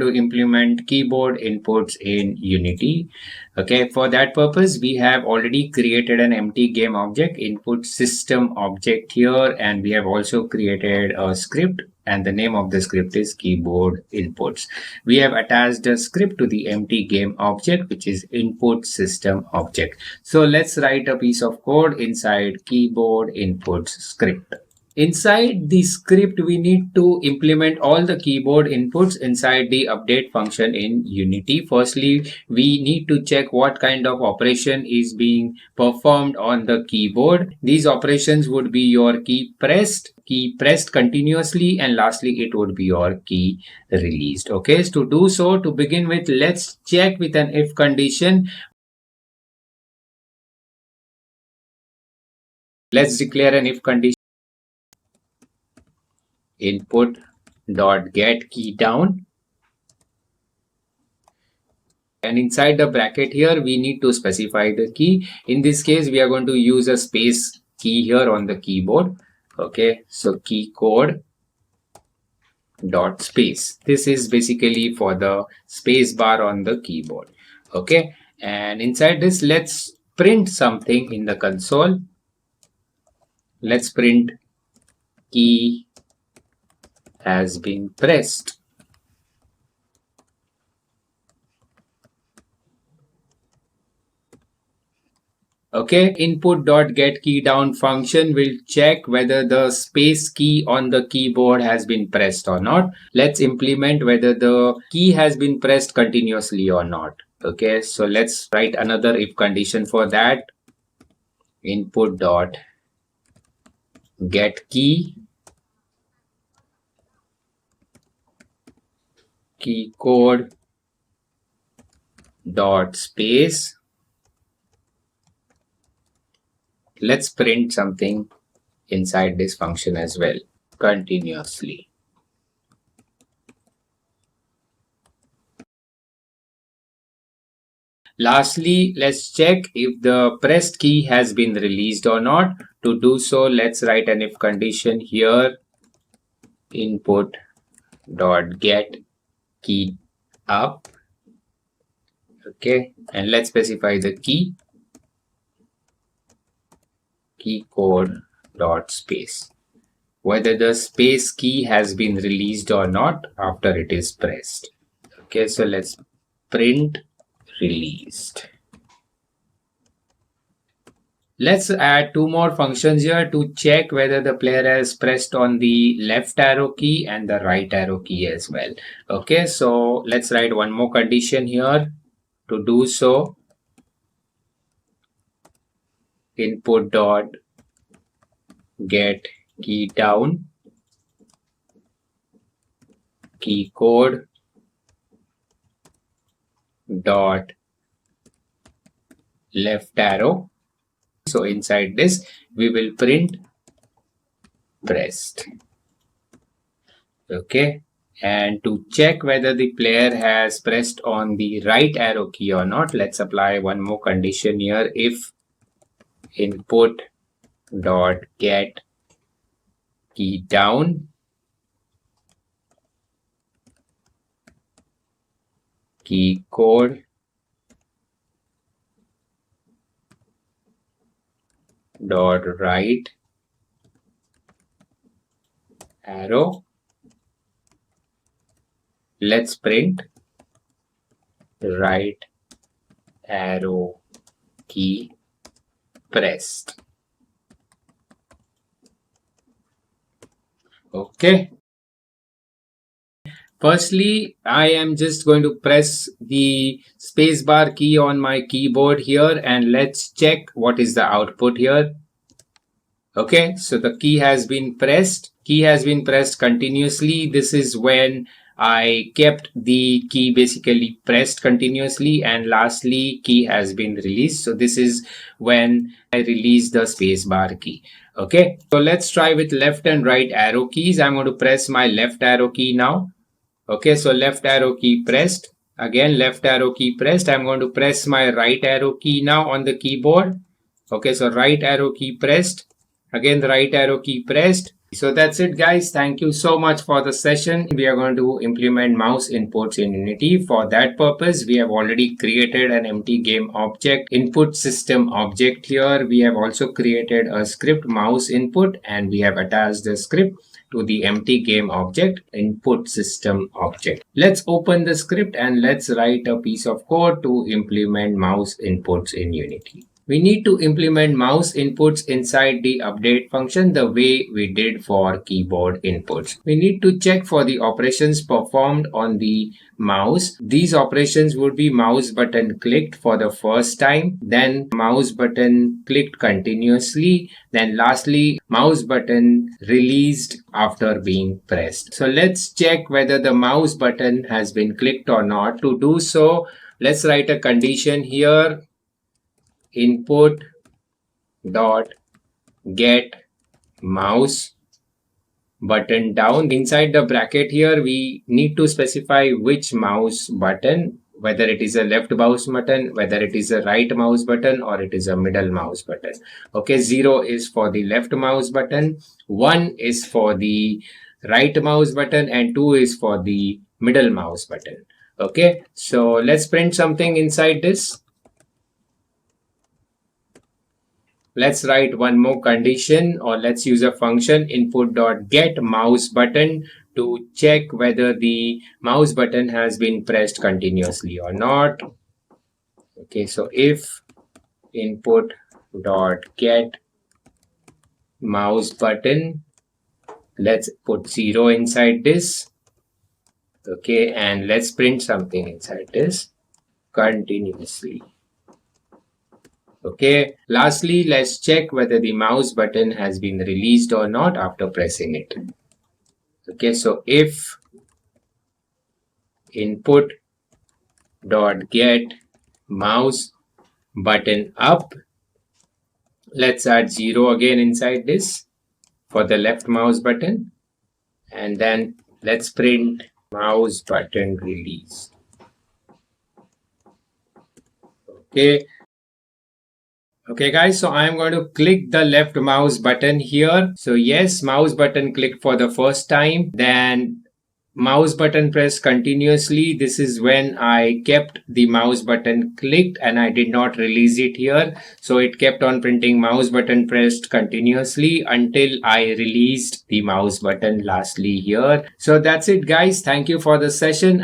to implement keyboard inputs in Unity. Okay, for that purpose, we have already created an empty game object, input system object here, and we have also created a script, and the name of the script is keyboard inputs. We have attached a script to the empty game object, which is input system object. So let's write a piece of code inside keyboard inputs script. Inside the script, we need to implement all the keyboard inputs inside the update function in Unity. Firstly, we need to check what kind of operation is being performed on the keyboard. These operations would be your key pressed continuously, and lastly, it would be your key released. Okay, so to do so, to begin with, let's check with an if condition. Let's declare an if condition. Input dot get key down, and inside the bracket here we need to specify the key. In this case, we are going to use a space key here on the keyboard. Okay, so key code dot space. This is basically for the space bar on the keyboard. Okay, and inside this, let's print something in the console. Let's print key has been pressed. Okay, input.getKeyDown function will check whether the space key on the keyboard has been pressed or not. Let's implement whether the key has been pressed continuously or not. Okay, so let's write another if condition for that. Input.getKey key code dot space. Let's print something inside this function as well, continuously. Lastly, let's check if the pressed key has been released or not. To do so, let's write an if condition here. Input dot get key up. Okay, and let's specify the key code dot space, whether the space key has been released or not after it is pressed. Okay, so let's print released. Let's add two more functions here to check whether the player has pressed on the left arrow key and the right arrow key as well. Okay, so let's write one more condition here. To do so, input dot get key down key code dot left arrow. So inside this, we will print pressed. Okay, and to check whether the player has pressed on the right arrow key or not, let's apply one more condition here. If input dot get key down key code dot right arrow, let's print right arrow key pressed. Okay, firstly, I am just going to press the spacebar key on my keyboard here, and let's check what is the output here. Okay, so the key has been pressed. Key has been pressed continuously. This is when I kept the key basically pressed continuously, and lastly, key has been released. So this is when I release the spacebar key. Okay, so let's try with left and right arrow keys. I'm going to press my left arrow key now. Okay, so left arrow key pressed. Again, left arrow key pressed. I'm going to press my right arrow key now on the keyboard. Okay, so right arrow key pressed. Again, the right arrow key pressed. So that's it, guys. Thank you so much for the session. We are going to implement mouse inputs in Unity. For that purpose, we have already created an empty game object, input system object here. We have also created a script mouse input, and we have attached the script to the empty game object, input system object. Let's open the script and let's write a piece of code to implement mouse inputs in Unity. We need to implement mouse inputs inside the update function the way we did for keyboard inputs. We need to check for the operations performed on the mouse. These operations would be mouse button clicked for the first time, then mouse button clicked continuously, then lastly mouse button released after being pressed. So let's check whether the mouse button has been clicked or not. To do so, let's write a condition here. Input dot get mouse button down. Inside the bracket here, we need to specify which mouse button, whether it is a left mouse button, whether it is a right mouse button, or it is a middle mouse button. Okay, 0 is for the left mouse button, 1 is for the right mouse button, and 2 is for the middle mouse button. Okay, so let's print something inside this. Let's write one more condition, or let's use a function input.get mouse button to check whether the mouse button has been pressed continuously or not. Okay, so if input.get mouse button, let's put 0 inside this. Okay, and let's print something inside this continuously. Okay, lastly, let's check whether the mouse button has been released or not after pressing it. Okay, so if input dot get mouse button up, let's add 0 again inside this for the left mouse button, and then let's print mouse button release. Okay guys, so I am going to click the left mouse button here. So yes, mouse button clicked for the first time, then mouse button pressed continuously. This is when I kept the mouse button clicked and I did not release it here. So it kept on printing mouse button pressed continuously until I released the mouse button lastly here. So that's it guys. Thank you for the session.